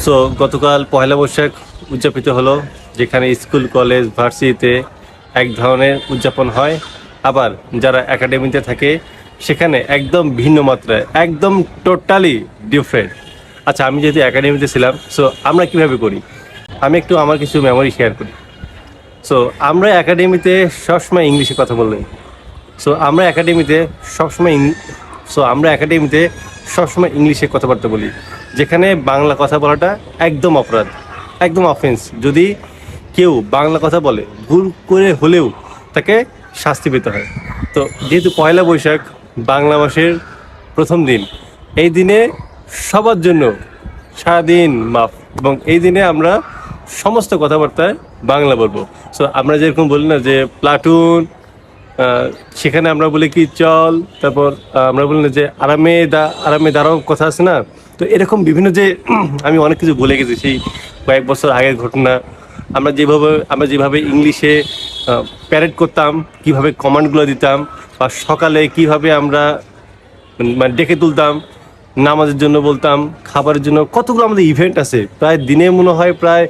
So গতকাল পয়লা বৈশাখ উদযাপিত হলো, যেখানে স্কুল কলেজ ভার্সিটিতে এক ধরনের উদযাপন হয়, আবার যারা একাডেমিতে থাকে সেখানে একদম ভিন্ন মাত্রায়, একদম টোটালি ডিফারেন্ট। আচ্ছা, আমি যেহেতু একাডেমিতে ছিলাম, সো আমরা কিভাবে করি আমি একটু আমার কিছু মেমোরি শেয়ার করি। সো আমরা একাডেমিতে সবসময় ইংলিশে কথা বললেন। সো আমরা একাডেমিতে সবসময় ইংলিশে কথাবার্তা বলি, যেখানে বাংলা কথা বলাটা একদম অপরাধ, একদম অফেন্স। যদি কেউ বাংলা কথা বলে ভুল করে হলেও তাকে শাস্তি পেতে হয়। তো যেহেতু পয়লা বৈশাখ বাংলা মাসের প্রথম দিন, এই দিনে সবার জন্য সারাদিন মাফ, এবং এই দিনে আমরা সমস্ত কথাবার্তায় বাংলা বলবো। সো আমরা যেরকম বলি না যে প্লাটুন, সেখানে আমরা বলি কি চল, তারপর আমরা বলি না যে আরামে দাঁড়াও কথা আছে না। তো এরকম বিভিন্ন যে আমি অনেক কিছু বলে গেছি সেই কয়েক বছর আগের ঘটনা। আমরা যেভাবে ইংলিশে প্যারেড করতাম, কিভাবে কমান্ডগুলো দিতাম, বা সকালে কিভাবে আমরা মানে ডেকে তুলতাম, নামাজের জন্য বলতাম, খাবারের জন্য কতগুলো আমাদের ইভেন্ট আছে। প্রায় দিনে মনে হয় প্রায়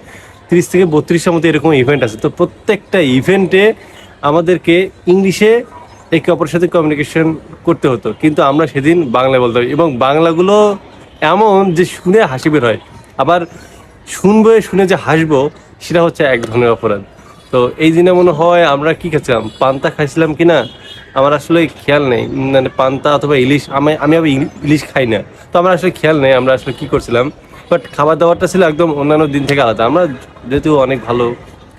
30 থেকে 32টার মতো এরকম ইভেন্ট আছে। তো প্রত্যেকটা ইভেন্টে আমাদেরকে ইংলিশে একে অপরের সাথে কমিউনিকেশন করতে হতো, কিন্তু আমরা সেদিন বাংলায় বলতাম, এবং বাংলাগুলো এমন যে শুনে হাসি বের হয়। আবার শুনে যে হাসবো সেটা হচ্ছে এক ধরনের অপরাধ। তো এই দিনে মনে হয় আমরা কি খাচ্ছিলাম, পান্তা খাইছিলাম কিনা আমার আসলে খেয়াল নেই, মানে পান্তা অথবা ইলিশ। আমি আবার ইলিশ খাই না, তো আমার আসলে খেয়াল নেই আমরা আসলে কী করছিলাম। বাট খাবার দাবারটা ছিল একদম অন্যান্য দিন থেকে আলাদা। আমরা যেহেতু অনেক ভালো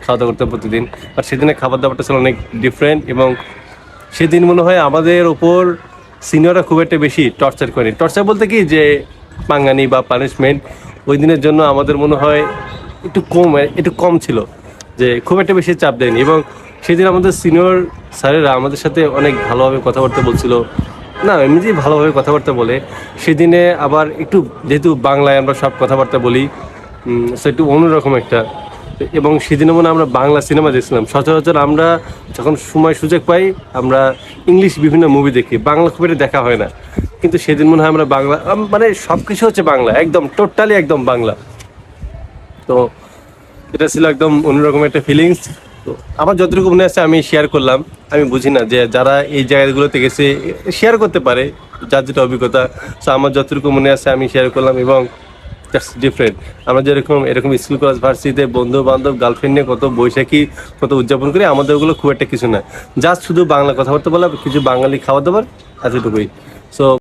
খাওয়া দাওয়া করতাম প্রতিদিন, বাট সেদিনের খাবার দাবারটা ছিল অনেক ডিফারেন্ট। এবং সেদিন মনে হয় আমাদের ওপর সিনিয়ররা খুব একটা বেশি টর্চার করেনি। টর্চার বলতে কি, যে পাঙ্গানি বা পানিশমেন্ট ওই দিনের জন্য আমাদের মনে হয় একটু কম ছিল, যে খুব একটা বেশি চাপ দেয়নি। এবং সেদিন আমাদের সিনিয়র স্যারেরা আমাদের সাথে অনেক ভালোভাবে কথাবার্তা বলছিল, না এমনিতেই ভালোভাবে কথাবার্তা বলে। সেদিনে আবার একটু যেহেতু বাংলায় আমরা সব কথাবার্তা বলি, সো একটু অন্যরকম একটা। এবং সেদিনে মনে আমরা বাংলা সিনেমা দেখছিলাম। সচরাচর আমরা যখন সময় সুযোগ পাই আমরা ইংলিশ বিভিন্ন মুভি দেখি, বাংলা খুব একটা দেখা হয় না। কিন্তু সেদিন মনে হয় আমরা বাংলা, মানে সব কিছু হচ্ছে বাংলা, একদম টোটালি একদম বাংলা। তো এটা ছিল একদম অন্যরকম একটা ফিলিংস। তো আমার যতটুকু মনে আছে আমি শেয়ার করলাম। আমি বুঝি না যে যারা এই জায়গাগুলোতে গেছে শেয়ার করতে পারে যার যেটা অভিজ্ঞতা। সো আমার যতটুকু মনে আছে আমি শেয়ার করলাম, এবং দ্যাটস ডিফারেন্ট। আমরা এরকম স্কুল কলেজ ভার্সিটিতে বন্ধু বান্ধব গার্লফ্রেন্ড নিয়ে কত বৈশাখী কত উদযাপন করি, আমাদের ওগুলো খুব একটা কিছু না। জাস্ট শুধু বাংলা কথাবার্তা বলা, কিছু বাঙালি খাওয়া দাবার, এতটুকুই। সো